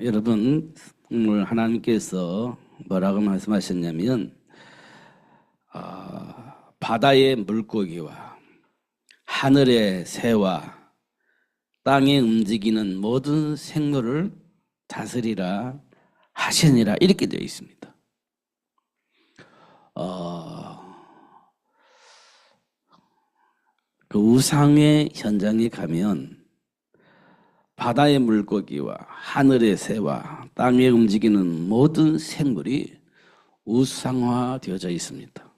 여러분, 오늘 하나님께서 뭐라고 말씀하셨냐면, 바다의 물고기와 하늘의 새와 땅에 움직이는 모든 생물을 다스리라 하시니라, 이렇게 되어 있습니다. 그 우상의 현장에 가면 바다의 물고기와 하늘의 새와 땅에 움직이는 모든 생물이 우상화되어져 있습니다.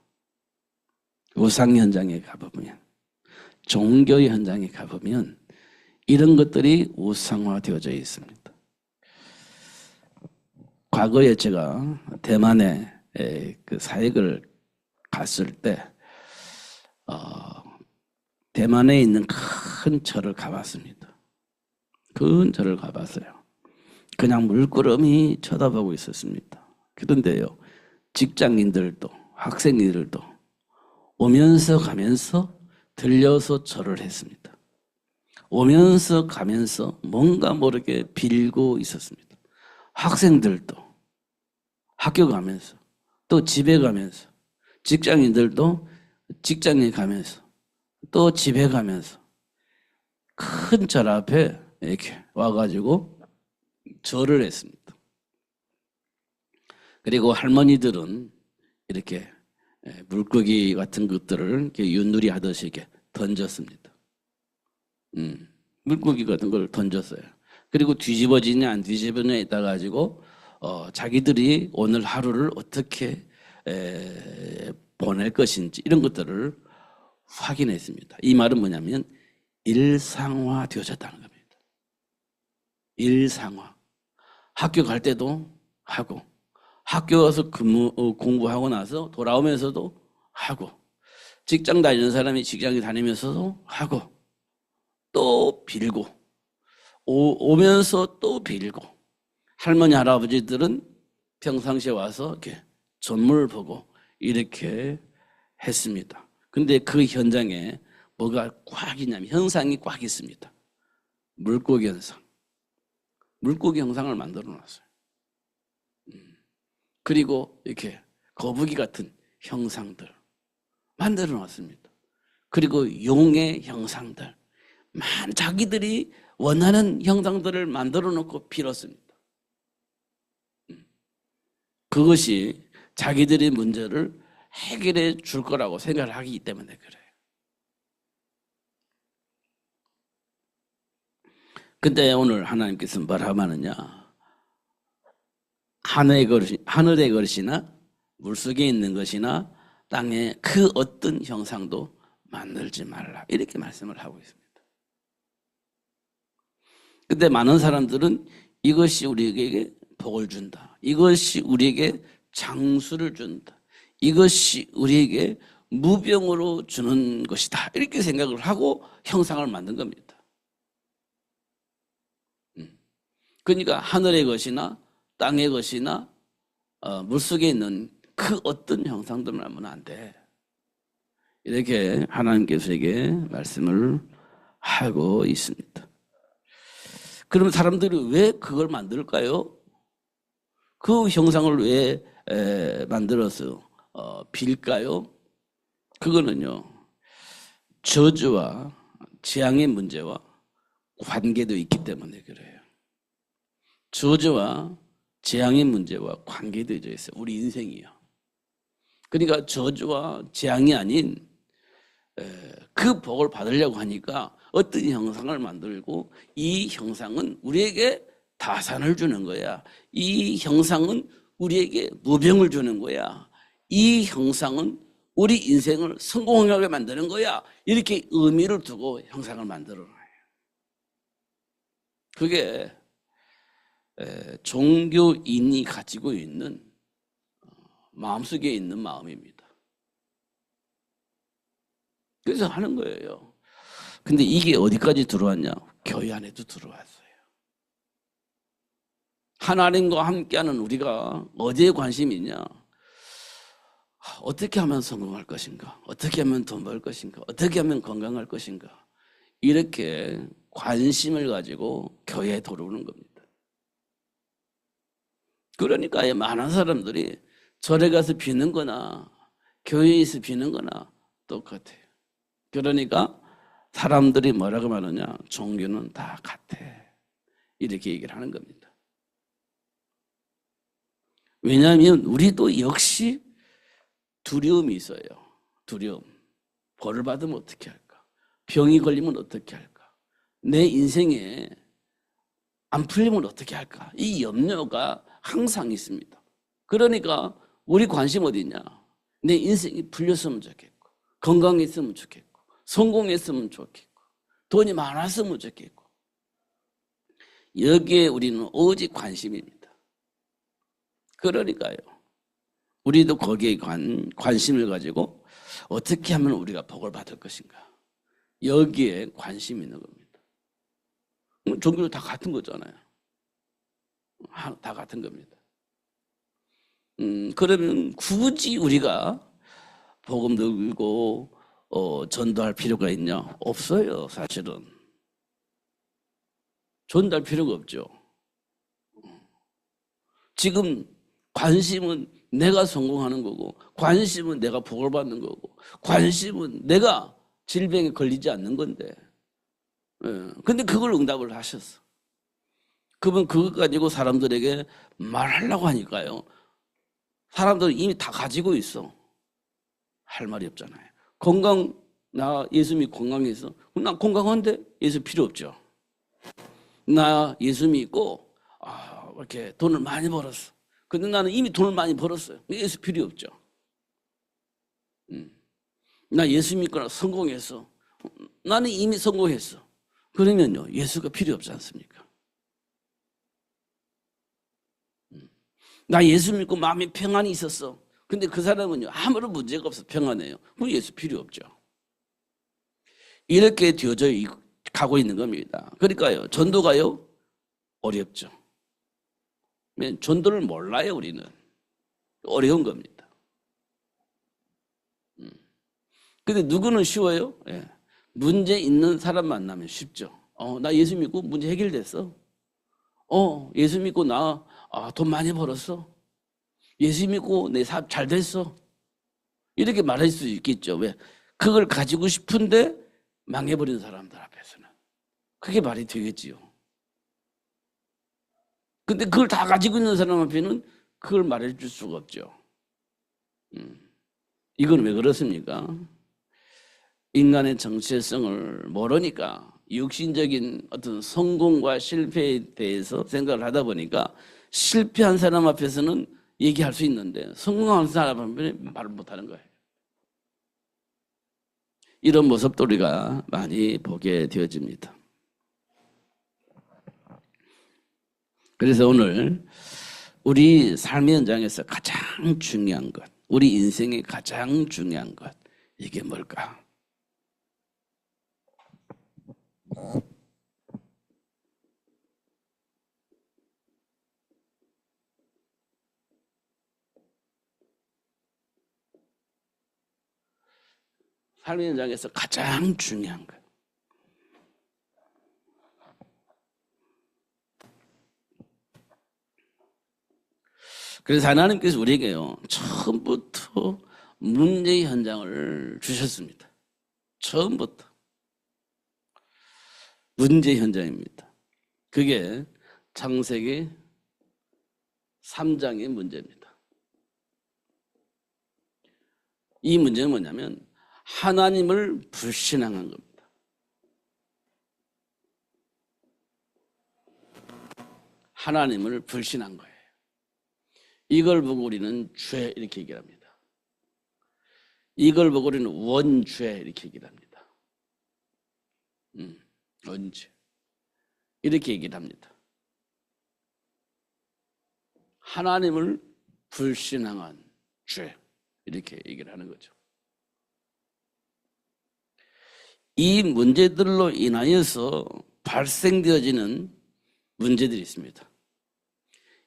우상 현장에 가보면, 종교의 현장에 가보면 이런 것들이 우상화되어져 있습니다. 과거에 제가 대만에 그 사역을 갔을 때 대만에 있는 큰 절을 가봤습니다. 큰 절을 가봤어요. 그냥 물끄러미 쳐다보고 있었습니다. 그런데요, 직장인들도 학생들도 오면서 가면서 들려서 절을 했습니다. 오면서 가면서 뭔가 모르게 빌고 있었습니다. 학생들도 학교 가면서, 또 집에 가면서, 직장인들도 직장에 가면서, 또 집에 가면서 큰 절 앞에 이렇게 와가지고 절을 했습니다. 그리고 할머니들은 이렇게 물고기 같은 것들을 이렇게 윷놀이 하듯이 이렇게 던졌습니다. 물고기 같은 걸 던졌어요. 그리고 뒤집어지냐 안 뒤집어지냐에 따라 가지고 자기들이 오늘 하루를 어떻게 보낼 것인지 이런 것들을 확인했습니다. 이 말은 뭐냐면 일상화되어졌다는 겁니다. 일상화. 학교 갈 때도 하고, 학교 가서 공부하고 나서 돌아오면서도 하고, 직장 다니는 사람이 직장에 다니면서도 하고, 또 빌고, 오면서 또 빌고, 할머니 할아버지들은 평상시에 와서 이렇게 전문을 보고 이렇게 했습니다. 근데 그 현장에 뭐가 꽉 있냐면 현상이 꽉 있습니다. 물고기 현상. 물고기 형상을 만들어 놨어요. 그리고 이렇게 거북이 같은 형상들 만들어 놨습니다. 그리고 용의 형상들, 자기들이 원하는 형상들을 만들어 놓고 빌었습니다. 그것이 자기들의 문제를 해결해 줄 거라고 생각을 하기 때문에 그래요. 근데 오늘 하나님께서 뭐라고 하느냐? 하늘의 것이나 물속에 있는 것이나 땅에 그 어떤 형상도 만들지 말라, 이렇게 말씀을 하고 있습니다. 근데 많은 사람들은 이것이 우리에게 복을 준다, 이것이 우리에게 장수를 준다, 이것이 우리에게 무병으로 주는 것이다, 이렇게 생각을 하고 형상을 만든 겁니다. 그러니까 하늘의 것이나 땅의 것이나 물속에 있는 그 어떤 형상들만 하면 안 돼, 이렇게 하나님께서에게 말씀을 하고 있습니다. 그러면 사람들이 왜 그걸 만들까요? 그 형상을 왜 만들어서 빌까요? 그거는요, 저주와 재앙의 문제와 관계도 있기 때문에 그래요. 저주와 재앙의 문제와 관계되어 있어요. 우리 인생이요. 그러니까 저주와 재앙이 아닌 그 복을 받으려고 하니까 어떤 형상을 만들고, 이 형상은 우리에게 다산을 주는 거야, 이 형상은 우리에게 무병을 주는 거야, 이 형상은 우리 인생을 성공하게 만드는 거야, 이렇게 의미를 두고 형상을 만들어 놔요. 그게 종교인이 가지고 있는 마음속에 있는 마음입니다. 그래서 하는 거예요. 근데 이게 어디까지 들어왔냐? 교회 안에도 들어왔어요. 하나님과 함께하는 우리가 어디에 관심이 있냐? 어떻게 하면 성공할 것인가? 어떻게 하면 돈 벌 것인가? 어떻게 하면 건강할 것인가? 이렇게 관심을 가지고 교회에 들어오는 겁니다. 그러니까 많은 사람들이 절에 가서 비는 거나 교회에서 비는 거나 똑같아요. 그러니까 사람들이 뭐라고 말하냐, 종교는 다 같아, 이렇게 얘기를 하는 겁니다. 왜냐하면 우리도 역시 두려움이 있어요. 두려움. 벌을 받으면 어떻게 할까? 병이 걸리면 어떻게 할까? 내 인생에 안 풀리면 어떻게 할까? 이 염려가 항상 있습니다. 그러니까 우리 관심 어디 있냐? 내 인생이 풀렸으면 좋겠고, 건강했으면 좋겠고, 성공했으면 좋겠고, 돈이 많았으면 좋겠고, 여기에 우리는 오직 관심입니다. 그러니까요, 우리도 거기에 관심을 가지고 어떻게 하면 우리가 복을 받을 것인가, 여기에 관심이 있는 겁니다. 종교도 다 같은 거잖아요. 다 같은 겁니다. 그러면 굳이 우리가 복음 들고 전도할 필요가 있냐? 없어요, 사실은. 전도할 필요가 없죠. 지금 관심은 내가 성공하는 거고, 관심은 내가 복을 받는 거고, 관심은 내가 질병에 걸리지 않는 건데. 근데 그걸 응답을 하셨어. 그분 그것 가지고 사람들에게 말하려고 하니까요, 사람들은 이미 다 가지고 있어. 할 말이 없잖아요. 나 예수 믿고 건강해서, 나 건강한데 예수 필요 없죠. 나 예수 믿고 이렇게 돈을 많이 벌었어. 근데 나는 이미 돈을 많이 벌었어요. 예수 필요 없죠. 나 예수 믿거나 성공했어. 나는 이미 성공했어. 그러면요, 예수가 필요 없지 않습니까? 나 예수 믿고 마음에 평안이 있었어. 근데 그 사람은요, 아무런 문제가 없어 평안해요. 그럼 예수 필요 없죠. 이렇게 되어져 가고 있는 겁니다. 그러니까요, 전도가요, 어렵죠. 전도를 몰라요, 우리는. 어려운 겁니다. 근데 누구는 쉬워요? 예. 문제 있는 사람 만나면 쉽죠. 나 예수 믿고 문제 해결됐어. 예수 믿고 나 돈 많이 벌었어. 예수 믿고 내 사업 잘 됐어. 이렇게 말할 수 있겠죠. 왜? 그걸 가지고 싶은데 망해버린 사람들 앞에서는 그게 말이 되겠지요. 근데 그걸 다 가지고 있는 사람 앞에는 그걸 말해줄 수가 없죠. 이건 왜 그렇습니까? 인간의 정체성을 모르니까 육신적인 어떤 성공과 실패에 대해서 생각을 하다 보니까 실패한 사람 앞에서는 얘기할 수 있는데 성공한 사람 앞에는 말을 못하는 거예요. 이런 모습도 우리가 많이 보게 되어집니다. 그래서 오늘 우리 삶의 현장에서 가장 중요한 것, 우리 인생의 가장 중요한 것, 이게 뭘까? 삶의 현장에서 가장 중요한 것. 그래서 하나님께서 우리에게요, 처음부터 문제의 현장을 주셨습니다. 처음부터. 문제의 현장입니다. 그게 창세기 3장의 문제입니다. 이 문제는 뭐냐면 하나님을 불신앙한 겁니다. 하나님을 불신한 거예요. 이걸 보고 우리는 죄 이렇게 얘기를 합니다. 이걸 보고 우리는 원죄 이렇게 얘기를 합니다. 원죄 이렇게 얘기를 합니다. 하나님을 불신앙한 죄 이렇게 얘기를 하는 거죠. 이 문제들로 인하여서 발생되어지는 문제들이 있습니다.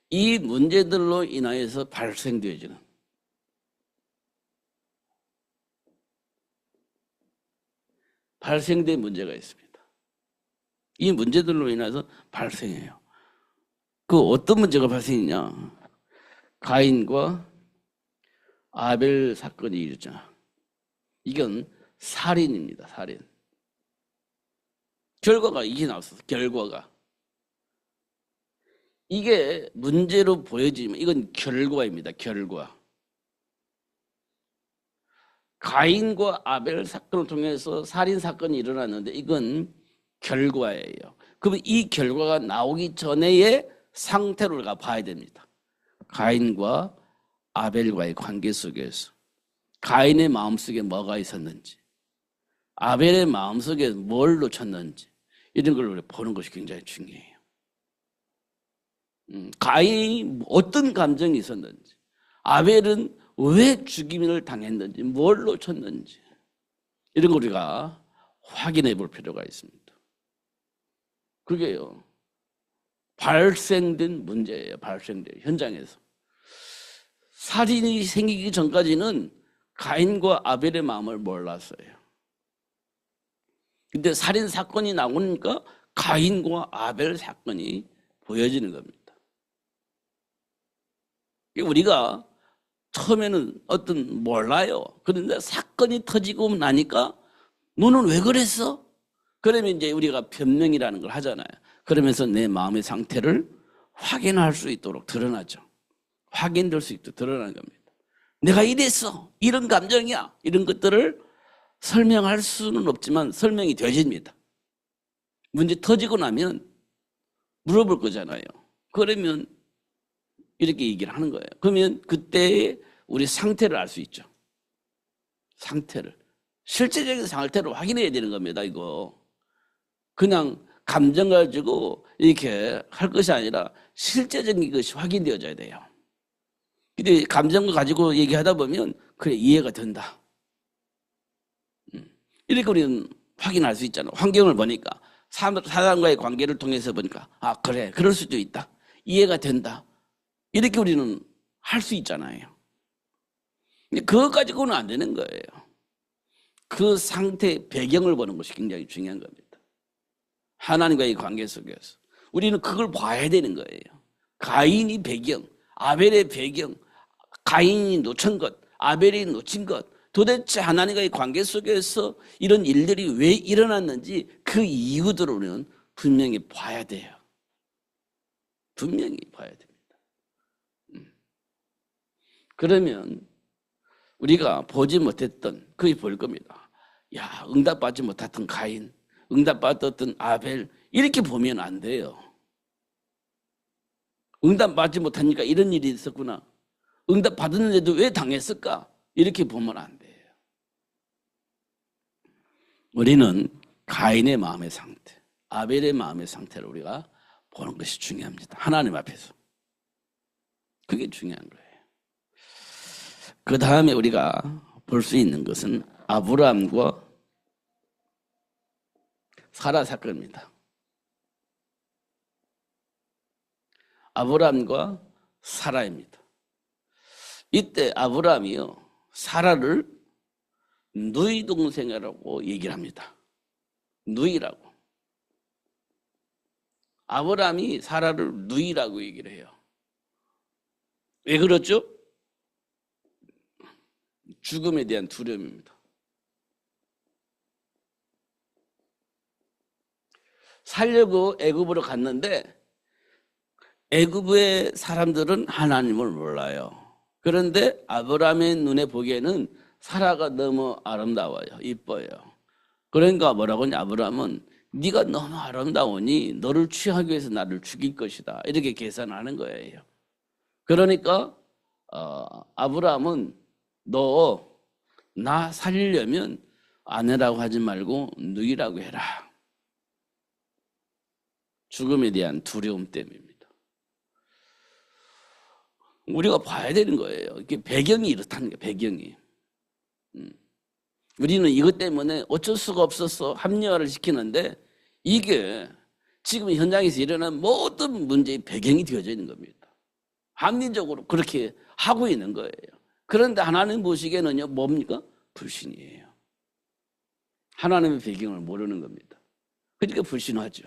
이 문제들로 인하여서 발생되어지는 발생된 문제가 있습니다. 이 문제들로 인해서 발생해요. 그 어떤 문제가 발생이냐? 가인과 아벨 사건이 일어나. 이건 살인입니다. 살인. 결과가 이게 나왔어. 결과가. 이게 문제로 보여지면 이건 결과입니다. 결과. 가인과 아벨 사건을 통해서 살인 사건이 일어났는데 이건 결과예요. 그러면 이 결과가 나오기 전에의 상태를 우리가 봐야 됩니다. 가인과 아벨과의 관계 속에서 가인의 마음속에 뭐가 있었는지, 아벨의 마음속에 뭘 놓쳤는지 이런 걸 우리가 보는 것이 굉장히 중요해요. 가인이 어떤 감정이 있었는지, 아벨은 왜 죽임을 당했는지, 뭘 놓쳤는지 이런 걸 우리가 확인해 볼 필요가 있습니다. 그게요, 발생된 문제예요. 발생된 현장에서. 살인이 생기기 전까지는 가인과 아벨의 마음을 몰랐어요. 근데 살인 사건이 나오니까 가인과 아벨 사건이 보여지는 겁니다. 우리가 처음에는 몰라요. 그런데 사건이 터지고 나니까 너는 왜 그랬어? 그러면 이제 우리가 변명이라는 걸 하잖아요. 그러면서 내 마음의 상태를 확인할 수 있도록 드러나죠. 확인될 수 있도록 드러나는 겁니다. 내가 이랬어. 이런 감정이야. 이런 것들을 설명할 수는 없지만 설명이 되어집니다. 문제 터지고 나면 물어볼 거잖아요. 그러면 이렇게 얘기를 하는 거예요. 그러면 그때의 우리 상태를 알 수 있죠. 상태를. 실제적인 상태를 확인해야 되는 겁니다, 이거. 그냥 감정 가지고 이렇게 할 것이 아니라 실제적인 것이 확인되어져야 돼요. 근데 감정을 가지고 얘기하다 보면 그래, 이해가 된다. 이렇게 우리는 확인할 수 있잖아요. 환경을 보니까 사람과의 관계를 통해서 보니까 아, 그래, 그럴 수도 있다. 이해가 된다. 이렇게 우리는 할 수 있잖아요. 근데 그것 가지고는 안 되는 거예요. 그 상태의 배경을 보는 것이 굉장히 중요한 겁니다. 하나님과의 관계 속에서 우리는 그걸 봐야 되는 거예요. 가인이 배경, 아벨의 배경, 가인이 놓친 것, 아벨이 놓친 것, 도대체 하나님과의 관계 속에서 이런 일들이 왜 일어났는지 그 이유들을 우리는 분명히 봐야 돼요. 분명히 봐야 됩니다. 그러면 우리가 보지 못했던 그게 볼 겁니다. 야, 응답받지 못했던 가인, 응답받았던 아벨, 이렇게 보면 안 돼요. 응답받지 못하니까 이런 일이 있었구나. 응답받았는데도 왜 당했을까? 이렇게 보면 안 돼요. 우리는 가인의 마음의 상태, 아벨의 마음의 상태를 우리가 보는 것이 중요합니다. 하나님 앞에서. 그게 중요한 거예요. 그 다음에 우리가 볼 수 있는 것은 아브라함과 사라 사건입니다. 아브라함과 사라입니다. 이때 아브라함이요, 사라를 누이 동생이라고 얘기를 합니다. 누이라고. 아브라함이 사라를 누이라고 얘기를 해요. 왜 그렇죠? 죽음에 대한 두려움입니다. 살려고 애굽으로 갔는데 애굽의 사람들은 하나님을 몰라요. 그런데 아브라함의 눈에 보기에는 사라가 너무 아름다워요. 이뻐요. 그러니까 뭐라고 하냐, 아브라함은 네가 너무 아름다우니 너를 취하기 위해서 나를 죽일 것이다. 이렇게 계산하는 거예요. 그러니까 아브라함은 너 나 살리려면 아내라고 하지 말고 누이라고 해라. 죽음에 대한 두려움 때문입니다. 우리가 봐야 되는 거예요. 이게 배경이 이렇다는 거예요. 배경이. 우리는 이것 때문에 어쩔 수가 없어서 합리화를 시키는데 이게 지금 현장에서 일어나는 모든 문제의 배경이 되어져 있는 겁니다. 합리적으로 그렇게 하고 있는 거예요. 그런데 하나님 보시기에는요, 뭡니까? 불신이에요. 하나님의 배경을 모르는 겁니다. 그러니까 불신하죠.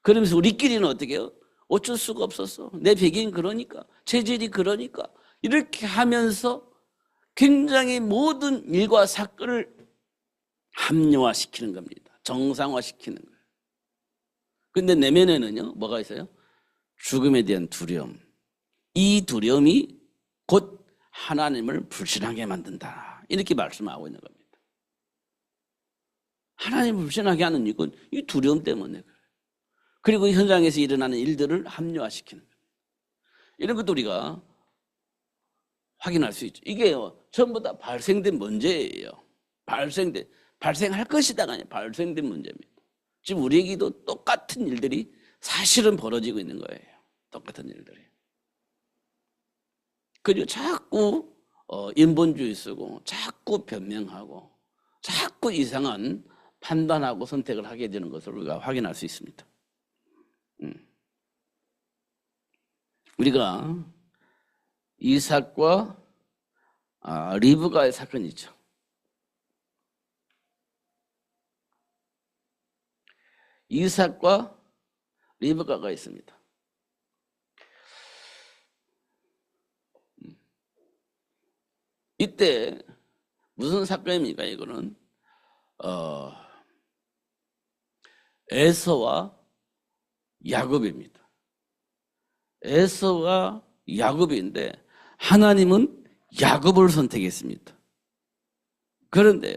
그러면서 우리끼리는 어떻게 해요? 어쩔 수가 없었어. 내 배경이 그러니까, 체질이 그러니까. 이렇게 하면서 굉장히 모든 일과 사건을 합리화시키는 겁니다. 정상화시키는 거예요. 근데 내면에는요, 뭐가 있어요? 죽음에 대한 두려움. 이 두려움이 곧 하나님을 불신하게 만든다. 이렇게 말씀하고 있는 겁니다. 하나님을 불신하게 하는 이건 이 두려움 때문에 그래요. 그리고 현장에서 일어나는 일들을 합리화시키는 거예요. 이런 것도 우리가 확인할 수 있죠. 이게요, 전부 다 발생된 문제예요. 발생할 것이다가 아니라 발생된 문제입니다. 지금 우리에게도 똑같은 일들이 사실은 벌어지고 있는 거예요. 똑같은 일들이. 그리고 자꾸 인본주의 쓰고 자꾸 변명하고 자꾸 이상한 판단하고 선택을 하게 되는 것을 우리가 확인할 수 있습니다. 우리가 이삭과 리브가의 사건이 있죠. 이삭과 리브가가 있습니다. 이때 무슨 사건입니까? 이거는 에서와 야곱입니다. 에서와 야곱인데 하나님은 야곱을 선택했습니다. 그런데요,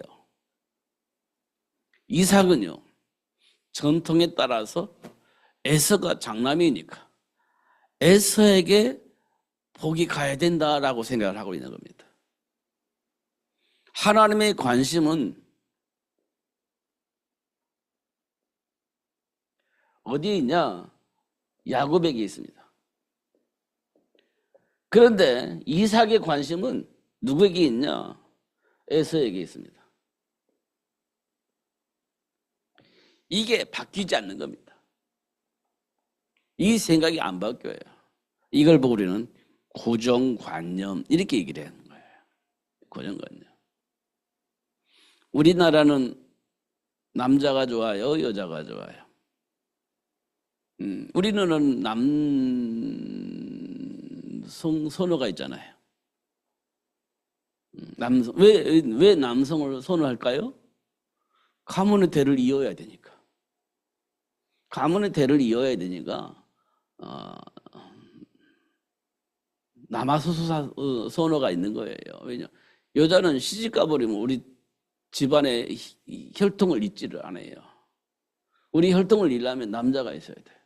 이삭은요, 전통에 따라서 에서가 장남이니까 에서에게 복이 가야 된다라고 생각을 하고 있는 겁니다. 하나님의 관심은 어디에 있냐? 야곱에게 있습니다. 그런데 이삭의 관심은 누구에게 있냐? 에서에게 있습니다. 이게 바뀌지 않는 겁니다. 이 생각이 안 바뀌어요. 이걸 보고 우리는 고정관념 이렇게 얘기를 하는 거예요. 고정관념. 우리나라는 남자가 좋아요, 여자가 좋아요? 우리는 남성 선호가 있잖아요. 남성 왜 남성을 선호할까요? 가문의 대를 이어야 되니까. 가문의 대를 이어야 되니까 남아소서 선호가 있는 거예요. 왜냐? 여자는 시집 가버리면 우리 집안의 혈통을 잇지를 않아요. 우리 혈통을 잇려면 남자가 있어야 돼.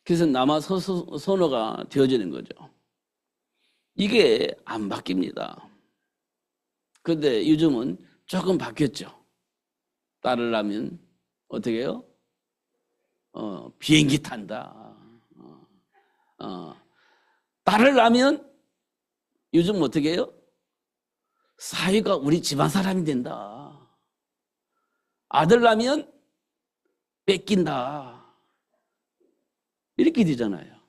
그래서 남아소서 선호가 되어지는 거죠. 이게 안 바뀝니다. 그런데 요즘은 조금 바뀌었죠. 딸을 낳으면 어떻게 해요? 비행기 탄다. 딸을 낳으면 요즘 어떻게 해요? 사위가 우리 집안 사람이 된다. 아들 낳으면 뺏긴다. 이렇게 되잖아요.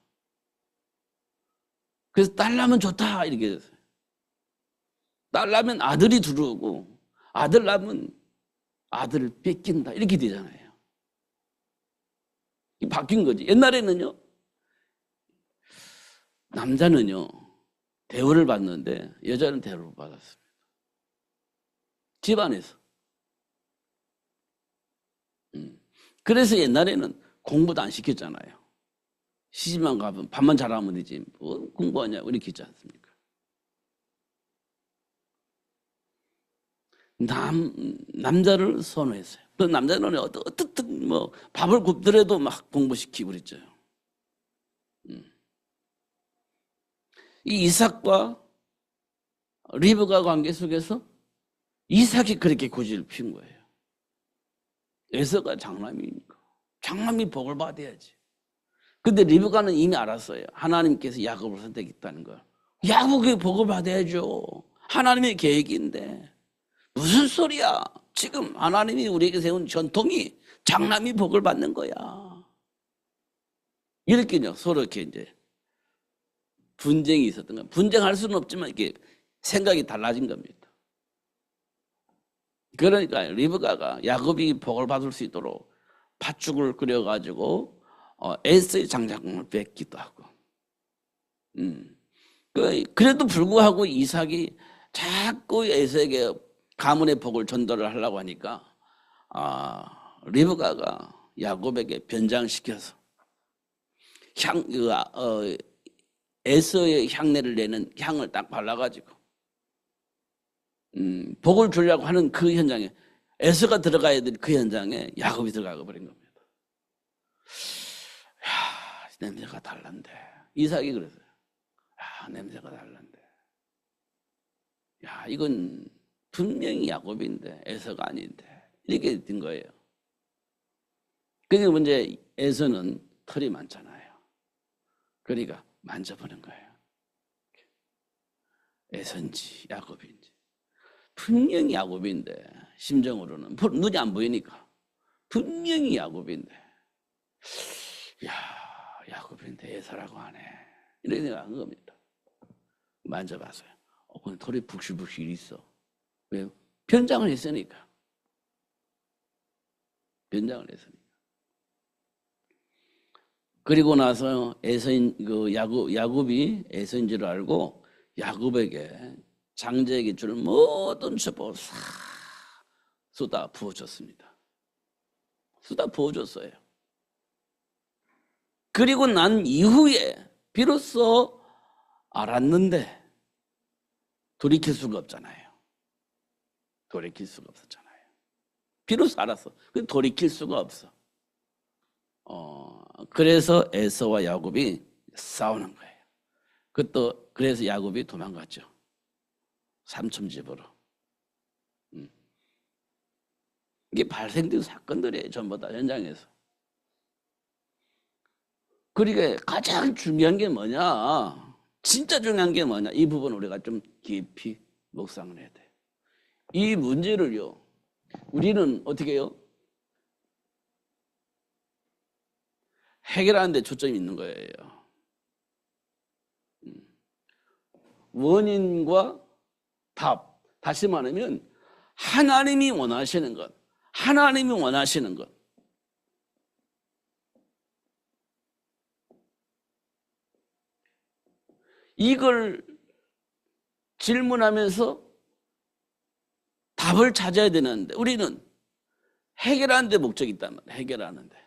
그래서 딸 낳으면 좋다 이렇게 됐어요. 딸 낳으면 아들이 들어오고 아들 낳으면 아들을 뺏긴다 이렇게 되잖아요. 바뀐 거지. 옛날에는요, 남자는요 대우를 받는데 여자는 대우를 못 받았습니다. 집안에서. 그래서 옛날에는 공부도 안 시켰잖아요. 시집만 가면 밥만 잘하면 되지 뭐 공부하냐 이렇게 했지 않습니까? 남자를 선호했어요. 그 남자는 어떻든 뭐 밥을 굽더라도 막 공부시키고 그랬죠. 이 이삭과 리브가 관계 속에서 이삭이 그렇게 고집을 피운 거예요. 에서가 장남이니까 장남이 복을 받아야지. 근데 리브가는 이미 알았어요. 하나님께서 야곱을 선택했다는 걸. 야곱이 복을 받아야죠. 하나님의 계획인데 무슨 소리야. 지금 하나님이 우리에게 세운 전통이 장남이 복을 받는 거야. 이렇게요 서로 이렇게 이제 분쟁이 있었던 거예요. 분쟁할 수는 없지만 이렇게 생각이 달라진 겁니다. 그러니까 리브가가 야곱이 복을 받을 수 있도록 팥죽을 끓여가지고 에서의 장자권을 뺏기도 하고. 그래도 불구하고 이삭이 자꾸 에서에게 가문의 복을 전달을 하려고 하니까 리브가가 야곱에게 변장시켜서 에서의 향내를 내는 향을 딱 발라가지고 복을 주려고 하는 그 현장에 에서가 들어가야 될 그 현장에 야곱이 들어가 버린 겁니다. 야, 냄새가 달란데. 이삭이 그랬어요. 야, 냄새가 달란데. 야, 이건 분명히 야곱인데 에서가 아닌데. 이렇게 된 거예요. 그게 문제, 에서는 털이 많잖아요. 그러니까 만져보는 거예요. 에서인지 야곱인지. 분명히 야곱인데, 심정으로는 눈이 안 보이니까 분명히 야곱인데, 야, 야곱인데 에서라고 하네, 이렇게 생각한 겁니다. 만져봤어요. 근데 털이 북실북실 있어. 왜요? 변장을 했으니까. 변장을 했으니까. 그리고 나서 야곱이 에서인 줄 알고 야곱에게, 장자에게 줄 모든 축복을 싹 쏟아 부어줬습니다. 쏟아 부어줬어요. 그리고 난 이후에 비로소 알았는데 돌이킬 수가 없잖아요. 돌이킬 수가 없었잖아요. 비로소 알았어. 근데 돌이킬 수가 없어. 그래서 에서와 야곱이 싸우는 거예요. 그래서 야곱이 도망갔죠. 삼촌 집으로. 이게 발생된 사건들이에요. 전부 다 현장에서. 그러니까 가장 중요한 게 뭐냐, 진짜 중요한 게 뭐냐, 이 부분 우리가 좀 깊이 묵상을 해야 돼요. 이 문제를요, 우리는 어떻게 해요? 해결하는 데 초점이 있는 거예요. 원인과 답. 다시 말하면 하나님이 원하시는 것, 하나님이 원하시는 것. 이걸 질문하면서 답을 찾아야 되는데, 우리는 해결하는 데 목적이 있단 말이에요. 해결하는데.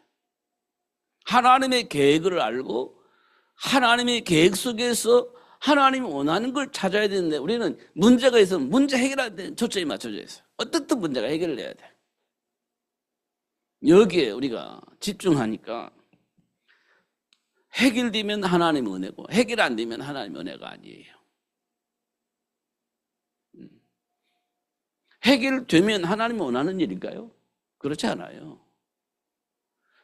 하나님의 계획을 알고 하나님의 계획 속에서 하나님이 원하는 걸 찾아야 되는데, 우리는 문제가 있으면 문제 해결할 때 초점이 맞춰져 있어요. 어떻든 문제가 해결을 해야 돼. 여기에 우리가 집중하니까 해결되면 하나님의 은혜고, 해결 안 되면 하나님의 은혜가 아니에요. 해결되면 하나님이 원하는 일일까요? 그렇지 않아요.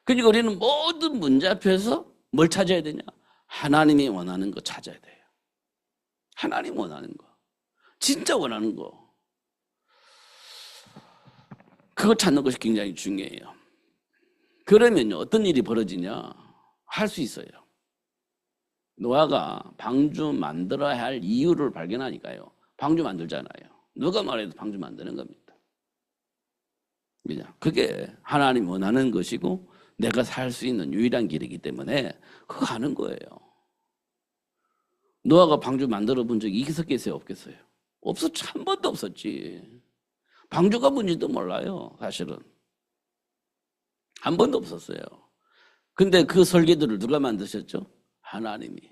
그러니까 우리는 모든 문제 앞에서 뭘 찾아야 되냐? 하나님이 원하는 거 찾아야 돼요. 하나님 원하는 거, 진짜 원하는 거, 그거 찾는 것이 굉장히 중요해요. 그러면요, 어떤 일이 벌어지냐? 할 수 있어요. 노아가 방주 만들어야 할 이유를 발견하니까요, 방주 만들잖아요. 누가 말해도 방주 만드는 겁니다. 그냥 그게 하나님 원하는 것이고 내가 살 수 있는 유일한 길이기 때문에 그거 하는 거예요. 노아가 방주 만들어 본 적이 있었겠어요? 없겠어요? 없었지. 한 번도 없었지. 방주가 뭔지도 몰라요, 사실은. 한 번도 없었어요. 근데 그 설계도를 누가 만드셨죠? 하나님이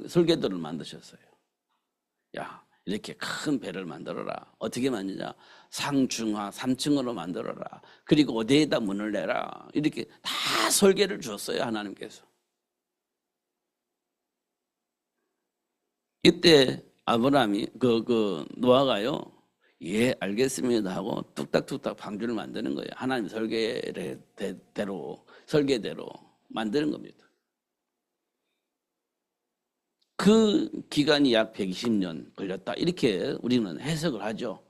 설계도를 만드셨어요. 야, 이렇게 큰 배를 만들어라. 어떻게 만드냐? 상중하 3층으로 만들어라. 그리고 어디에다 문을 내라. 이렇게 다 설계를 주었어요, 하나님께서. 이때 아브라함이 노아가요, 예, 알겠습니다 하고 뚝딱뚝딱 방주를 만드는 거예요. 하나님 설계대로 만드는 겁니다. 그 기간이 약 120년 걸렸다, 이렇게 우리는 해석을 하죠.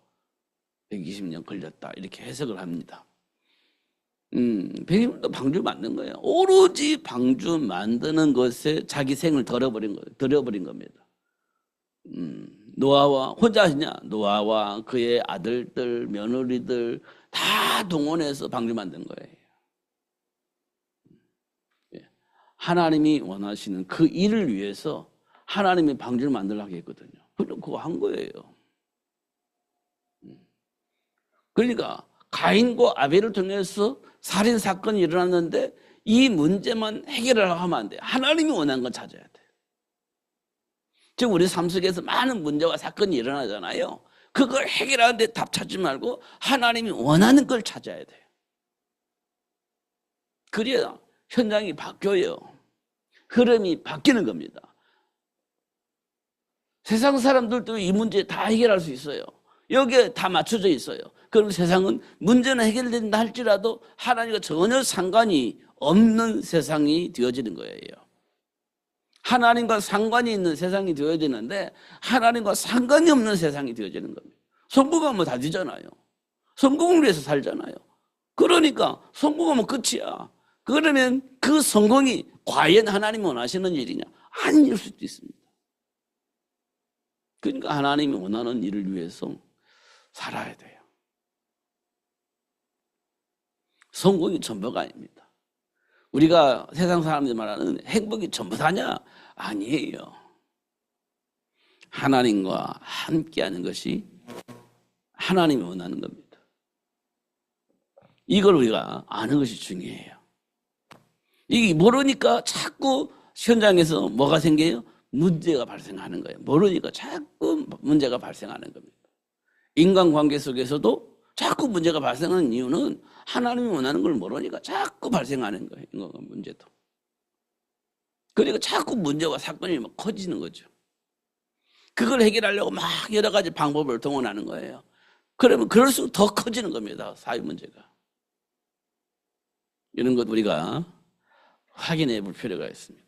120년 걸렸다, 이렇게 해석을 합니다. 120년도 방주 만든 거예요. 오로지 방주 만드는 것에 자기 생을 들여버린 겁니다. 노아와 혼자 하시냐? 노아와 그의 아들들, 며느리들 다 동원해서 방주 만든 거예요. 하나님이 원하시는 그 일을 위해서 하나님의 방주를 만들라고 했거든요. 그럼 그거 한 거예요. 그러니까 가인과 아벨을 통해서 살인 사건이 일어났는데 이 문제만 해결을 하면 안 돼. 하나님이 원하는 건 찾아야 돼. 지금 우리 삶 속에서 많은 문제와 사건이 일어나잖아요. 그걸 해결하는데 답 찾지 말고 하나님이 원하는 걸 찾아야 돼요. 그래야 현장이 바뀌어요. 흐름이 바뀌는 겁니다. 세상 사람들도 이 문제 다 해결할 수 있어요. 여기에 다 맞춰져 있어요. 그럼 세상은 문제는 해결된다 할지라도 하나님과 전혀 상관이 없는 세상이 되어지는 거예요. 하나님과 상관이 있는 세상이 되어지는데 하나님과 상관이 없는 세상이 되어지는 겁니다. 성공하면 다 되잖아요. 성공을 위해서 살잖아요. 그러니까 성공하면 끝이야. 그러면 그 성공이 과연 하나님이 원하시는 일이냐? 아닐 수도 있습니다. 그러니까 하나님이 원하는 일을 위해서 살아야 돼요. 성공이 전부가 아닙니다. 우리가 세상 사람들이 말하는 행복이 전부 다냐? 아니에요. 하나님과 함께하는 것이 하나님이 원하는 겁니다. 이걸 우리가 아는 것이 중요해요. 이게 모르니까 자꾸 현장에서 뭐가 생겨요? 문제가 발생하는 거예요. 모르니까 자꾸 문제가 발생하는 겁니다. 인간관계 속에서도 자꾸 문제가 발생하는 이유는 하나님이 원하는 걸 모르니까 자꾸 발생하는 거예요. 인간관계 문제도. 그리고 자꾸 문제와 사건이 막 커지는 거죠. 그걸 해결하려고 막 여러 가지 방법을 동원하는 거예요. 그러면 그럴수록 더 커지는 겁니다. 사회 문제가. 이런 것 우리가 확인해 볼 필요가 있습니다.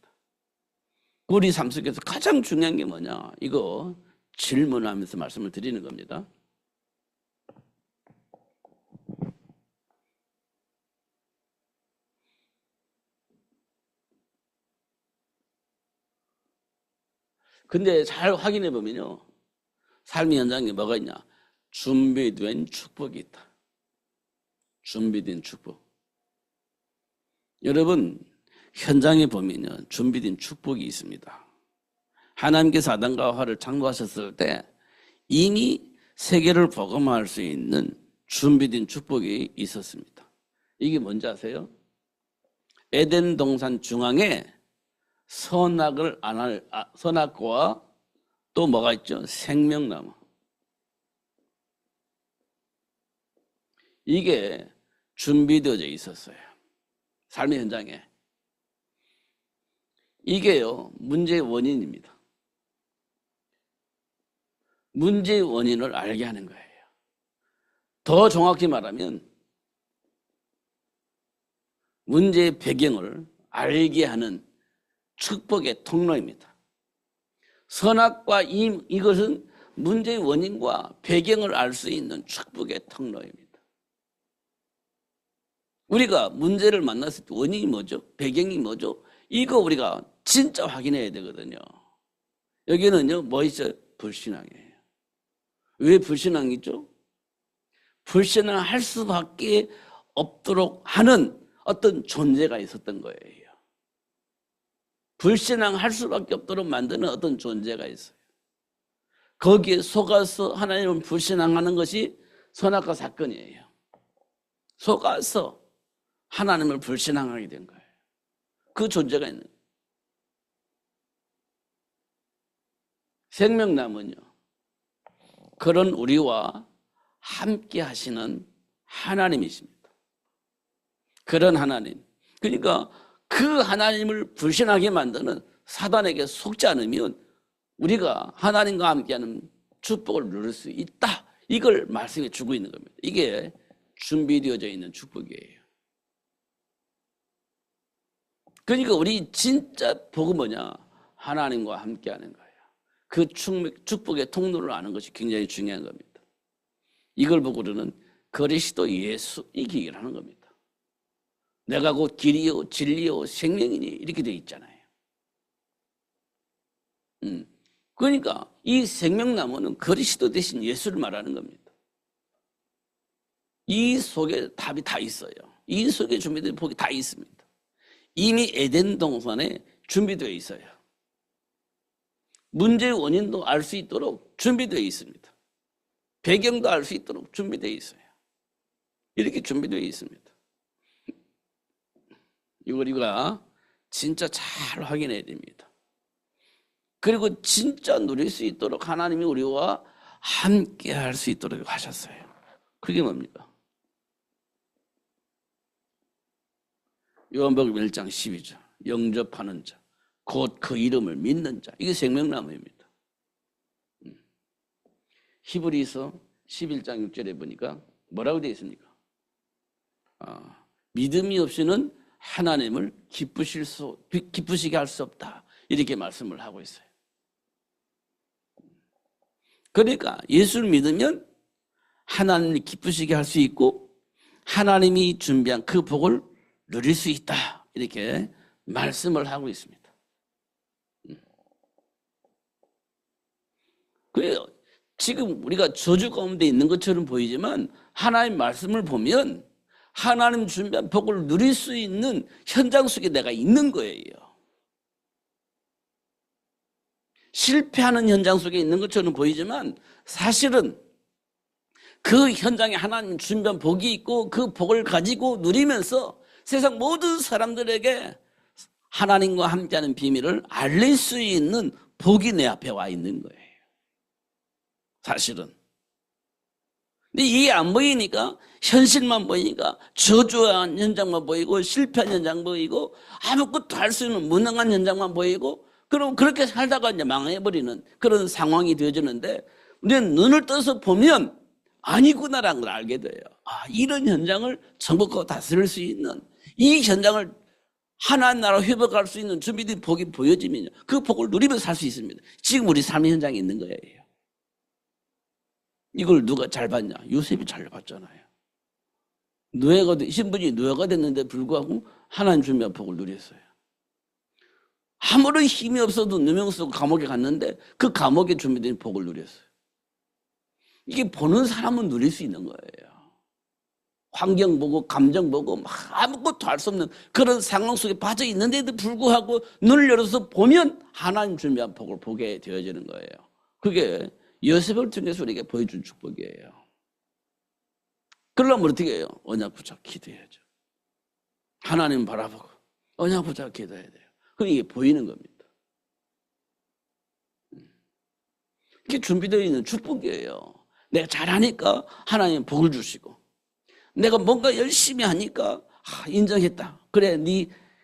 우리 삶 속에서 가장 중요한 게 뭐냐? 이거 질문하면서 말씀을 드리는 겁니다. 근데 잘 확인해 보면요. 삶의 현장에 뭐가 있냐? 준비된 축복이 있다. 준비된 축복. 여러분, 현장에 보면요. 준비된 축복이 있습니다. 하나님께서 아담과 하와를 창조하셨을 때 이미 세계를 복음화할 수 있는 준비된 축복이 있었습니다. 이게 뭔지 아세요? 에덴 동산 중앙에 선악과 또 뭐가 있죠? 생명나무. 이게 준비되어져 있었어요. 삶의 현장에. 이게요, 문제의 원인입니다. 문제의 원인을 알게 하는 거예요. 더 정확히 말하면 문제의 배경을 알게 하는 축복의 통로입니다. 선악과 이것은 문제의 원인과 배경을 알 수 있는 축복의 통로입니다. 우리가 문제를 만났을 때 원인이 뭐죠? 배경이 뭐죠? 이거 우리가 진짜 확인해야 되거든요. 여기는요, 뭐 있어요? 불신앙이에요. 왜 불신앙이죠? 불신앙할 수밖에 없도록 하는 어떤 존재가 있었던 거예요. 불신앙할 수밖에 없도록 만드는 어떤 존재가 있어요. 거기에 속아서 하나님을 불신앙하는 것이 선악과 사건이에요. 속아서 하나님을 불신앙하게 된 거예요. 그 존재가 있는 거예요. 생명나무는요, 그런 우리와 함께 하시는 하나님이십니다. 그런 하나님. 그러니까 그 하나님을 불신하게 만드는 사단에게 속지 않으면 우리가 하나님과 함께하는 축복을 누릴 수 있다. 이걸 말씀해 주고 있는 겁니다. 이게 준비되어져 있는 축복이에요. 그러니까 우리 진짜 복은 뭐냐? 하나님과 함께하는 거예요. 그 축복의 통로를 아는 것이 굉장히 중요한 겁니다. 이걸 보고 우리는 그리스도 예수 이렇게 얘기를 하는 겁니다. 내가 곧 길이요 진리요 생명이니 이렇게 되어 있잖아요. 그러니까 이 생명나무는 그리스도 대신 예수를 말하는 겁니다. 이 속에 답이 다 있어요. 이 속에 준비된 복이 다 있습니다. 이미 에덴 동산에 준비되어 있어요. 문제의 원인도 알 수 있도록 준비되어 있습니다. 배경도 알 수 있도록 준비되어 있어요. 이렇게 준비되어 있습니다. 이걸 우리가 진짜 잘 확인해야 됩니다. 그리고 진짜 누릴 수 있도록 하나님이 우리와 함께 할 수 있도록 하셨어요. 그게 뭡니까? 요한복음 1장 12절 영접하는 자 곧 그 이름을 믿는 자, 이게 생명나무입니다. 히브리서 11장 6절에 보니까 뭐라고 되어 있습니까? 믿음이 없이는 하나님을 기쁘시게 할 수 없다, 이렇게 말씀을 하고 있어요. 그러니까 예수를 믿으면 하나님을 기쁘시게 할 수 있고 하나님이 준비한 그 복을 누릴 수 있다, 이렇게 말씀을 하고 있습니다. 그래요. 지금 우리가 저주 가운데 있는 것처럼 보이지만 하나님 말씀을 보면 하나님 준비한 복을 누릴 수 있는 현장 속에 내가 있는 거예요. 실패하는 현장 속에 있는 것처럼 보이지만 사실은 그 현장에 하나님 준비한 복이 있고 그 복을 가지고 누리면서 세상 모든 사람들에게 하나님과 함께하는 비밀을 알릴 수 있는 복이 내 앞에 와 있는 거예요. 사실은. 근데 이게 안 보이니까, 현실만 보이니까 저주한 현장만 보이고 실패한 현장 보이고 아무것도 할 수 있는 무능한 현장만 보이고, 그럼 그렇게 살다가 이제 망해버리는 그런 상황이 되어지는데, 우리는 눈을 떠서 보면 아니구나라는 걸 알게 돼요. 이런 현장을 정복하고 다스릴 수 있는, 이 현장을 하나님 나라 회복할 수 있는 준비된 복이 보여지면 그 복을 누리면서 살 수 있습니다. 지금 우리 삶의 현장에 있는 거예요. 이걸 누가 잘 봤냐? 요셉이 잘 봤잖아요. 신분이 노예가 됐는데 불구하고 하나님 준비한 복을 누렸어요. 아무런 힘이 없어도 누명 쓰고 감옥에 갔는데 그 감옥에 준비된 복을 누렸어요. 이게 보는 사람은 누릴 수 있는 거예요. 환경 보고 감정 보고 아무것도 할 수 없는 그런 상황 속에 빠져 있는데도 불구하고 눈을 열어서 보면 하나님 준비한 복을 보게 되어지는 거예요. 그게 요셉을 통해서 우리에게 보여준 축복이에요. 그러려면 어떻게 해요? 언약 붙잡고 기도해야죠. 하나님 바라보고 언약 붙잡고 기도해야 돼요. 그럼 이게 보이는 겁니다. 이게 준비되어 있는 축복이에요. 내가 잘하니까 하나님 복을 주시고, 내가 뭔가 열심히 하니까 인정했다. 그래,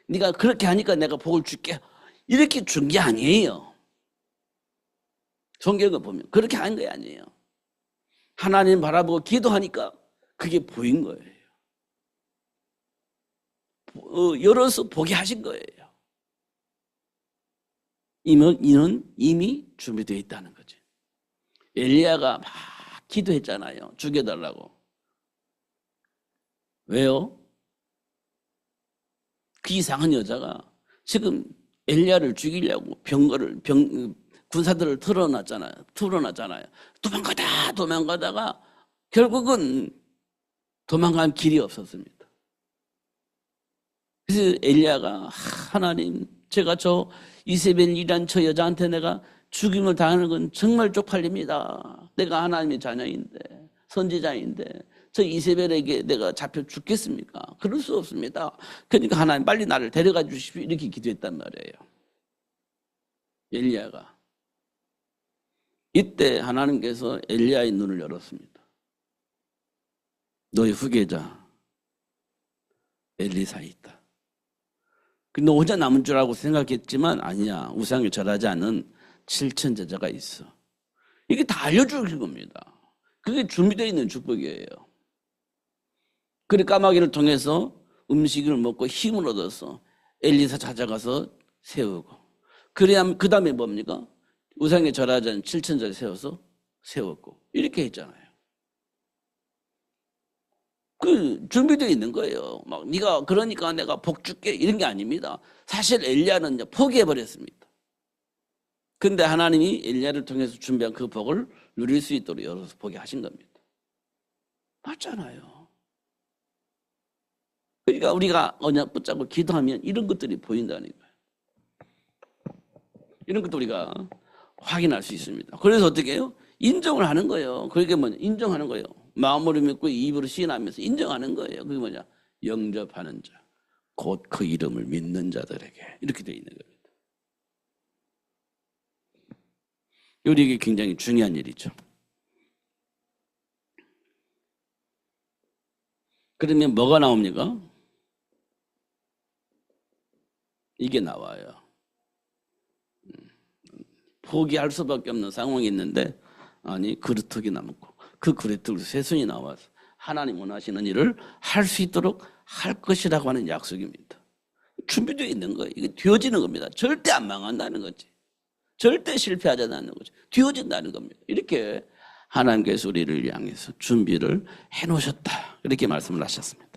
네가 그렇게 하니까 내가 복을 줄게. 이렇게 준 게 아니에요. 성경을 보면 그렇게 한 게 아니에요. 하나님 바라보고 기도하니까 그게 보인 거예요. 열어서 보게 하신 거예요. 이는 이미 준비되어 있다는 거죠. 엘리야가 막 기도했잖아요. 죽여달라고. 왜요? 그 이상한 여자가 지금 엘리야를 죽이려고 군사들을 틀어놨잖아요. 도망가다가 결국은 도망갈 길이 없었습니다. 그래서 엘리야가 하나님, 제가 저 이세벨이란 저 여자한테 내가 죽임을 당하는 건 정말 쪽팔립니다. 내가 하나님의 자녀인데, 선지자인데 저 이세벨에게 내가 잡혀 죽겠습니까? 그럴 수 없습니다. 그러니까 하나님 빨리 나를 데려가 주십시오, 이렇게 기도했단 말이에요. 엘리야가. 이때 하나님께서 엘리야의 눈을 열었습니다. 너의 후계자 엘리사에 있다. 너 혼자 남은 줄 알고 생각했지만 아니야. 우상에 절하지 않은 7천 제자가 있어. 이게 다 알려주는 겁니다. 그게 준비되어 있는 축복이에요. 그래 까마귀를 통해서 음식을 먹고 힘을 얻어서 엘리사 찾아가서 세우고, 그래야 그 다음에 뭡니까? 우상에 절하지 않은 7천자를 세웠고 이렇게 했잖아요. 그 준비되어 있는 거예요. 막 네가 그러니까 내가 복 줄게 이런 게 아닙니다. 사실 엘리야는 이제 포기해버렸습니다. 근데 하나님이 엘리야를 통해서 준비한 그 복을 누릴 수 있도록 열어서 보게 하신 겁니다. 맞잖아요. 그러니까 우리가 언약 붙잡고 기도하면 이런 것들이 보인다는 거예요. 이런 것도 우리가 확인할 수 있습니다. 그래서 어떻게 해요? 인정을 하는 거예요. 그게 뭐냐? 인정하는 거예요. 마음으로 믿고 입으로 시인하면서 인정하는 거예요. 그게 뭐냐? 영접하는 자, 곧 그 이름을 믿는 자들에게 이렇게 되어 있는 겁니다. 이게 굉장히 중요한 일이죠. 그러면 뭐가 나옵니까? 이게 나와요. 포기할 수밖에 없는 상황이 있는데 아니 그루터기 남고 그 그루터기 새순이 나와서 하나님 원하시는 일을 할 수 있도록 할 것이라고 하는 약속입니다. 준비되어 있는 거예요. 이게 되어지는 겁니다. 절대 안 망한다는 거지. 절대 실패하지 않는 거죠. 되어진다는 겁니다. 이렇게 하나님께서 우리를 향해서 준비를 해놓으셨다. 이렇게 말씀을 하셨습니다.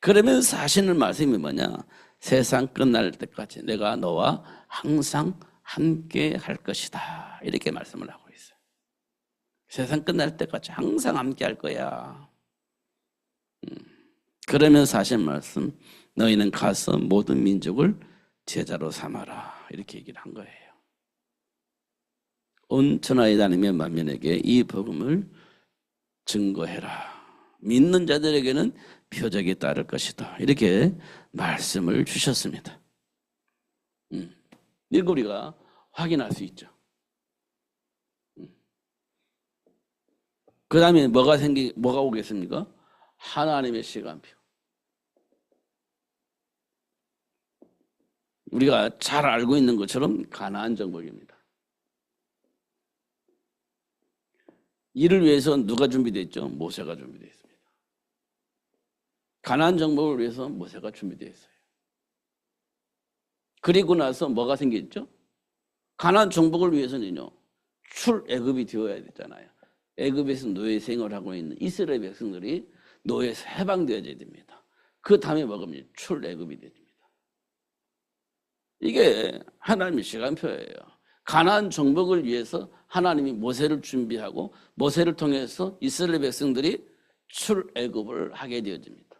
그러면서 하시는 말씀이 뭐냐? 세상 끝날 때까지 내가 너와 항상 함께 할 것이다. 이렇게 말씀을 하고 있어요. 세상 끝날 때까지 항상 함께 할 거야. 그러면서 하신 말씀, 너희는 가서 모든 민족을 제자로 삼아라. 이렇게 얘기를 한 거예요. 온 천하에 다니며 만민에게 이 복음을 증거해라. 믿는 자들에게는 표적이 따를 것이다. 이렇게 말씀을 주셨습니다. 이거 우리가 확인할 수 있죠. 그 다음에 뭐가 오겠습니까? 하나님의 시간표. 우리가 잘 알고 있는 것처럼 가나안 정복입니다. 이를 위해서 누가 준비됐죠? 모세가 준비되었습니다. 가나안 정복을 위해서 모세가 준비되었어요. 그리고 나서 뭐가 생겼죠? 가나안 정복을 위해서는요, 출애굽이 되어야 되잖아요. 애굽에서 노예 생활하고 있는 이스라엘 백성들이 노예에서 해방되어야 됩니다. 그 다음에 뭐가면 출애굽이 됩니다. 이게 하나님의 시간표예요. 가나안 정복을 위해서 하나님이 모세를 준비하고 모세를 통해서 이스라엘 백성들이 출애굽을 하게 되어집니다.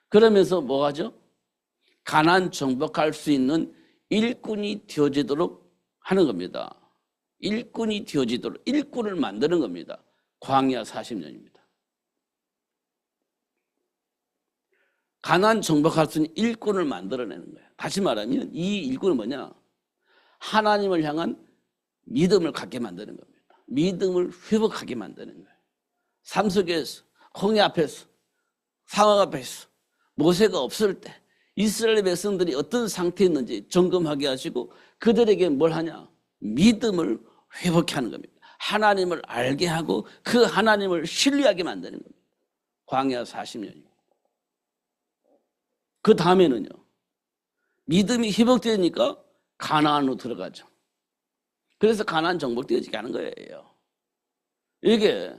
그러면서 뭐 하죠? 가나안 정복할 수 있는 일꾼이 되어지도록 하는 겁니다. 일꾼이 되어지도록 일꾼을 만드는 겁니다. 광야 40년입니다. 가나안 정복할 수 있는 일꾼을 만들어내는 거예요. 다시 말하면 이 일꾼은 뭐냐? 하나님을 향한 믿음을 갖게 만드는 겁니다. 믿음을 회복하게 만드는 거예요. 삶 속에서, 홍해 앞에서, 상황 앞에서, 모세가 없을 때 이스라엘 백성들이 어떤 상태에 있는지 점검하게 하시고 그들에게 뭘 하냐? 믿음을 회복케 하는 겁니다. 하나님을 알게 하고 그 하나님을 신뢰하게 만드는 겁니다. 광야 40년이고. 그 다음에는요. 믿음이 회복되니까 가나안으로 들어가죠. 그래서 가나안 정복되어지게 하는 거예요. 이게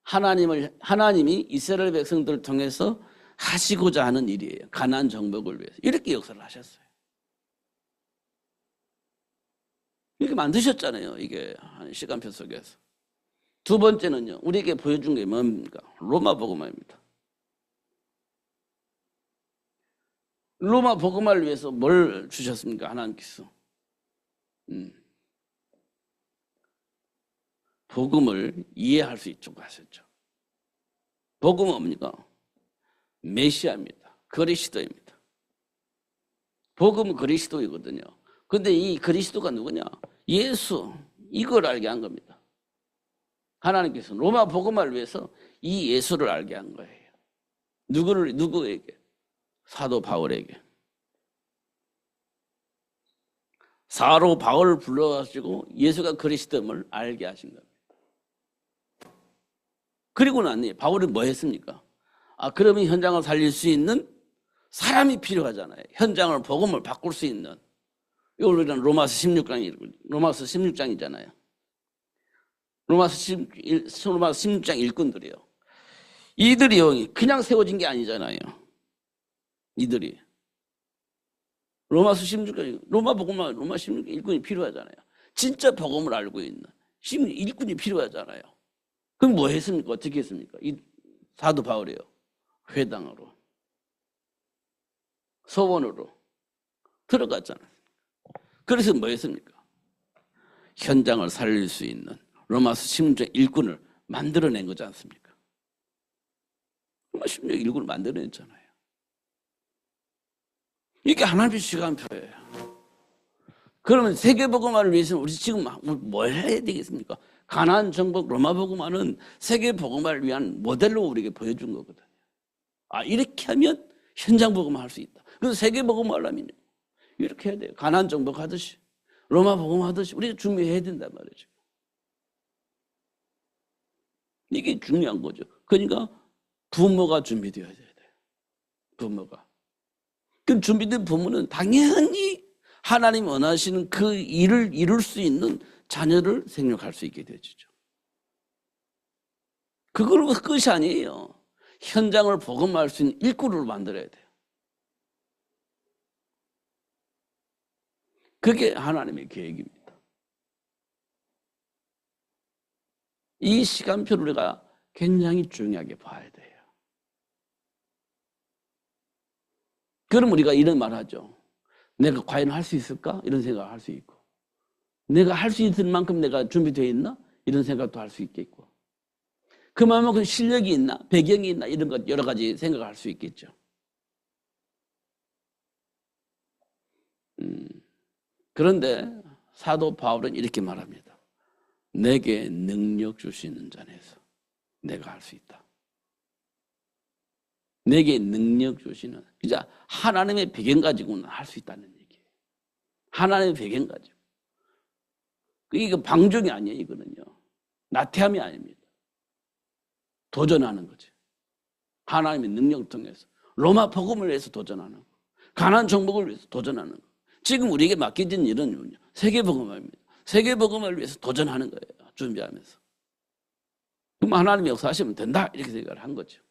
하나님이 이스라엘 백성들을 통해서 하시고자 하는 일이에요. 가나안 정복을 위해서. 이렇게 역사를 하셨어요. 이렇게 만드셨잖아요. 이게 시간표 속에서. 두 번째는요. 우리에게 보여준 게 뭡니까? 로마 복음화입니다. 로마 복음화를 위해서 뭘 주셨습니까? 하나님께서. 복음을 이해할 수 있도록 하셨죠. 복음은 뭡니까? 메시아입니다. 그리스도입니다. 복음은 그리스도이거든요. 그런데 이 그리스도가 누구냐? 예수. 이걸 알게 한 겁니다. 하나님께서 로마 복음화를 위해서 이 예수를 알게 한 거예요. 누구에게? 사도 바울에게. 사도 바울을 불러가지고 예수가 그리스도임을 알게 하신 겁니다. 그리고 나니 바울이 뭐 했습니까? 그러면 현장을 살릴 수 있는 사람이 필요하잖아요. 현장을 복음을 바꿀 수 있는. 이걸 우리는 로마서 16장이잖아요. 로마서 16장 일꾼들이요. 이들이 그냥 세워진 게 아니잖아요. 이들이. 로마서 16장, 로마 16장 일꾼이 필요하잖아요. 진짜 복음을 알고 있는 일꾼이 필요하잖아요. 그럼 뭐 했습니까? 어떻게 했습니까? 이 사도 바울이요. 회당으로, 소원으로 들어갔잖아요. 그래서 뭐 했습니까? 현장을 살릴 수 있는 로마서 16장 일꾼을 만들어낸 거지 않습니까? 로마 16장 일꾼을 만들어냈잖아요. 이게 하나님의 시간표예요. 그러면 세계복음화를 위해서는 우리 지금 뭘 해야 되겠습니까? 가나안 정복 로마 복음화는 세계복음화를 위한 모델로 우리에게 보여준 거거든요. 아, 이렇게 하면 현장 복음화 할 수 있다. 그래서 세계복음화 하려면요, 이렇게 해야 돼요. 가나안 정복 하듯이, 로마 복음화 하듯이 우리가 준비해야 된단 말이죠. 이게 중요한 거죠. 그러니까 부모가 준비되어야 돼요. 부모가. 그럼 준비된 부모는 당연히 하나님 원하시는 그 일을 이룰 수 있는 자녀를 생육할 수 있게 되죠. 그걸로 끝이 아니에요. 현장을 복음화할 수 있는 일꾼을 만들어야 돼요. 그게 하나님의 계획입니다. 이 시간표를 우리가 굉장히 중요하게 봐야 돼요. 그럼 우리가 이런 말 하죠. 내가 과연 할 수 있을까? 이런 생각을 할 수 있고, 내가 할 수 있을 만큼 내가 준비되어 있나? 이런 생각도 할 수 있겠고, 그만큼 실력이 있나? 배경이 있나? 이런 것 여러 가지 생각을 할 수 있겠죠. 그런데 사도 바울은 이렇게 말합니다. 내게 능력 주시는 자에서 내가 할 수 있다. 내게 능력 주시는, 진짜 하나님의 배경 가지고는 할 수 있다는 얘기예요. 하나님의 배경 가지고. 이거 방종이 아니에요, 이거는요. 나태함이 아닙니다. 도전하는 거죠. 하나님의 능력을 통해서. 로마 복음을 위해서 도전하는 거. 가나안 정복을 위해서 도전하는 거. 지금 우리에게 맡겨진 일은 세계 복음화입니다. 세계 복음을 위해서 도전하는 거예요. 준비하면서. 그럼 하나님이 역사하시면 된다, 이렇게 생각을 한 거죠.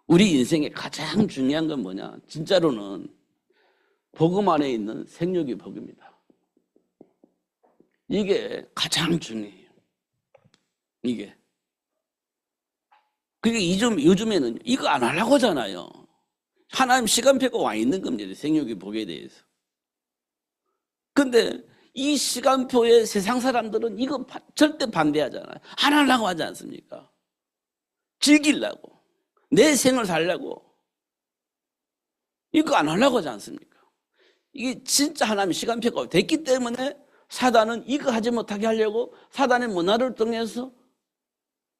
우리 인생의 가장 중요한 건 뭐냐? 진짜로는 복음 안에 있는 생육의 복입니다. 이게 가장 중요해요. 이게. 그게 요즘에는 이거 안 하려고 하잖아요. 하나님 시간표가 와 있는 겁니다. 생육의 복에 대해서. 근데 이 시간표에 세상 사람들은 이거 절대 반대하잖아요. 안 하려고 하지 않습니까? 즐기려고. 내 생을 살려고. 이거 안 하려고 하지 않습니까? 이게 진짜 하나님의 시간표가 됐기 때문에 사단은 이거 하지 못하게 하려고 사단의 문화를 통해서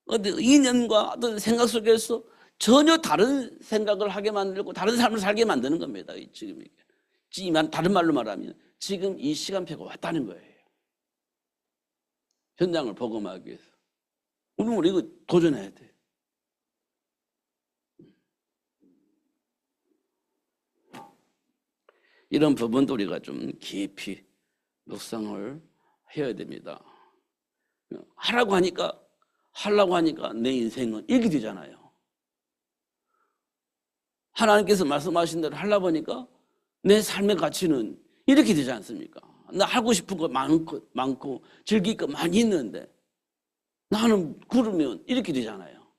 어떤 이념과 어떤 생각 속에서 전혀 다른 생각을 하게 만들고 다른 삶을 살게 만드는 겁니다. 지금 이게. 다른 말로 말하면 지금 이 시간표가 왔다는 거예요. 현장을 복음하기 위해서. 그러면 우리 이거 도전해야 돼. 이런 부분도 우리가 좀 깊이 묵상을 해야 됩니다. 하려고 하니까 내 인생은 이렇게 되잖아요. 하나님께서 말씀하신 대로 하려고 하니까 내 삶의 가치는 이렇게 되지 않습니까? 나 하고 싶은 거 많고 즐길 거 많이 있는데 나는 그러면 이렇게 되잖아요.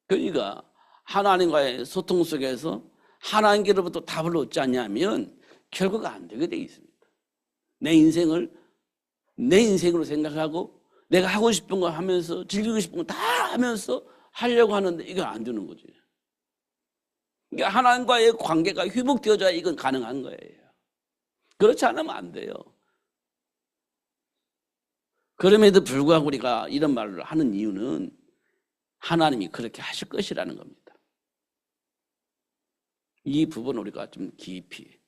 그러니까 하나님과의 소통 속에서 하나님께로부터 답을 얻지 않냐면 결과가 안 되게 되어 있습니다. 내 인생으로 생각하고 내가 하고 싶은 거 하면서 즐기고 싶은 거 다 하면서 하려고 하는데 이건 안 되는 거지. 그러니까 하나님과의 관계가 회복되어져야 이건 가능한 거예요. 그렇지 않으면 안 돼요. 그럼에도 불구하고 우리가 이런 말을 하는 이유는 하나님이 그렇게 하실 것이라는 겁니다. 이 부분 우리가 좀 깊이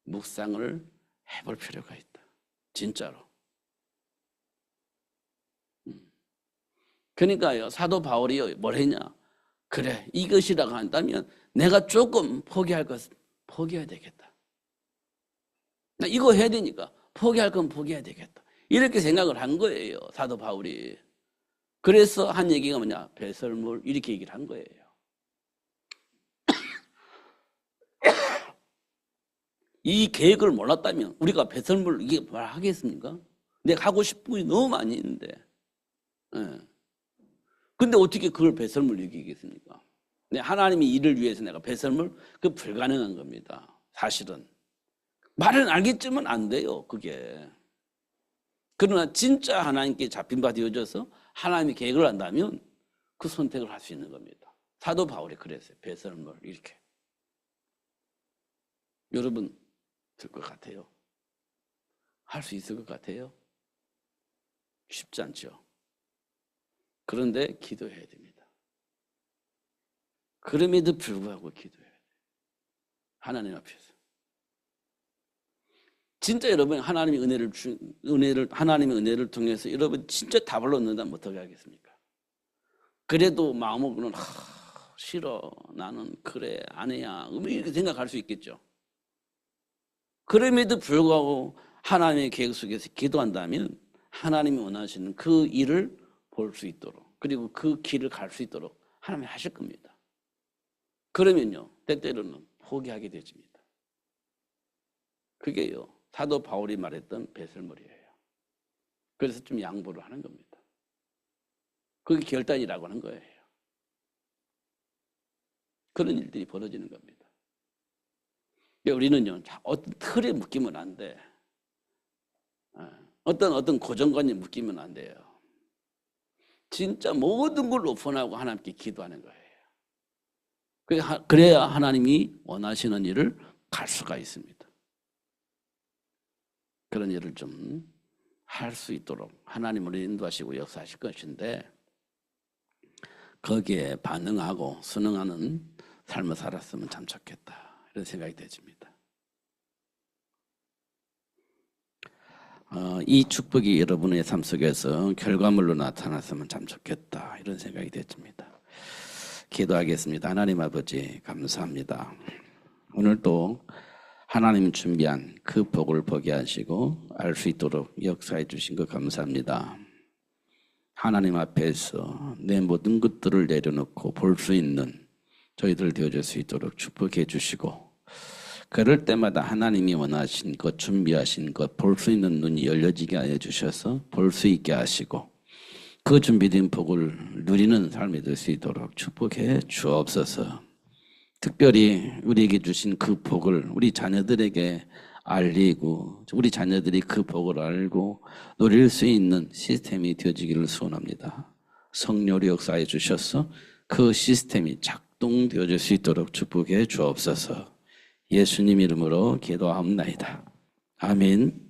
묵상을 해볼 필요가 있다. 진짜로. 그러니까요, 사도 바울이 뭘 했냐? 그래, 이것이라고 한다면 내가 조금 포기할 것은 포기해야 되겠다. 나 이거 해야 되니까 포기할 건 포기해야 되겠다. 이렇게 생각을 한 거예요, 사도 바울이. 그래서 한 얘기가 뭐냐? 배설물, 이렇게 얘기를 한 거예요. 이 계획을 몰랐다면 우리가 배설물 이게 뭘 하겠습니까? 내가 하고 싶은 게 너무 많이 있는데. 네. 근데 어떻게 그걸 배설물 이기겠습니까? 하나님이 일을 위해서 내가 배설물? 그 불가능한 겁니다. 사실은. 말은 알겠지만 안 돼요, 그게. 그러나 진짜 하나님께 잡힌 바 되어져서 하나님이 계획을 한다면 그 선택을 할 수 있는 겁니다. 사도 바울이 그랬어요. 배설물 이렇게. 여러분 될 것 같아요? 할 수 있을 것 같아요? 쉽지 않죠. 그런데 기도해야 됩니다. 그럼에도 불구하고 기도해야 돼요. 하나님 앞에서. 진짜 여러분 하나님의 하나님의 은혜를 통해서 여러분 진짜 답을 얻는다면 어떻게 하겠습니까? 그래도 마음으로는 싫어, 나는 그래 안 해야 이렇게 생각할 수 있겠죠. 그럼에도 불구하고 하나님의 계획 속에서 기도한다면 하나님이 원하시는 그 일을 볼 수 있도록, 그리고 그 길을 갈 수 있도록 하나님이 하실 겁니다. 그러면요 때때로는 포기하게 되집니다. 그게요 사도 바울이 말했던 배설물이에요. 그래서 좀 양보를 하는 겁니다. 그게 결단이라고 하는 거예요. 그런 일들이 벌어지는 겁니다. 우리는요 어떤 틀에 묶이면 안 돼. 어떤 고정관념에 묶이면 안 돼요. 진짜 모든 걸 오픈하고 하나님께 기도하는 거예요. 그래야 하나님이 원하시는 일을 갈 수가 있습니다. 그런 일을 좀 할 수 있도록 하나님을 인도하시고 역사하실 것인데 거기에 반응하고 순응하는 삶을 살았으면 참 좋겠다 이런 생각이 되집니다. 이 축복이 여러분의 삶 속에서 결과물로 나타났으면 참 좋겠다 이런 생각이 되집니다. 기도하겠습니다. 하나님 아버지 감사합니다. 오늘도 하나님 준비한 그 복을 보게 하시고 알 수 있도록 역사해 주신 것 감사합니다. 하나님 앞에서 내 모든 것들을 내려놓고 볼 수 있는 저희들 되어줄 수 있도록 축복해 주시고 그럴 때마다 하나님이 원하신 것, 준비하신 것, 볼 수 있는 눈이 열려지게 하여 주셔서 볼 수 있게 하시고 그 준비된 복을 누리는 삶이 될 수 있도록 축복해 주옵소서. 특별히 우리에게 주신 그 복을 우리 자녀들에게 알리고 우리 자녀들이 그 복을 알고 누릴 수 있는 시스템이 되어지기를 소원합니다. 성령으로 역사해 주셔서 그 시스템이 작동되어질 수 있도록 축복해 주옵소서. 예수님 이름으로 기도하옵나이다. 아멘.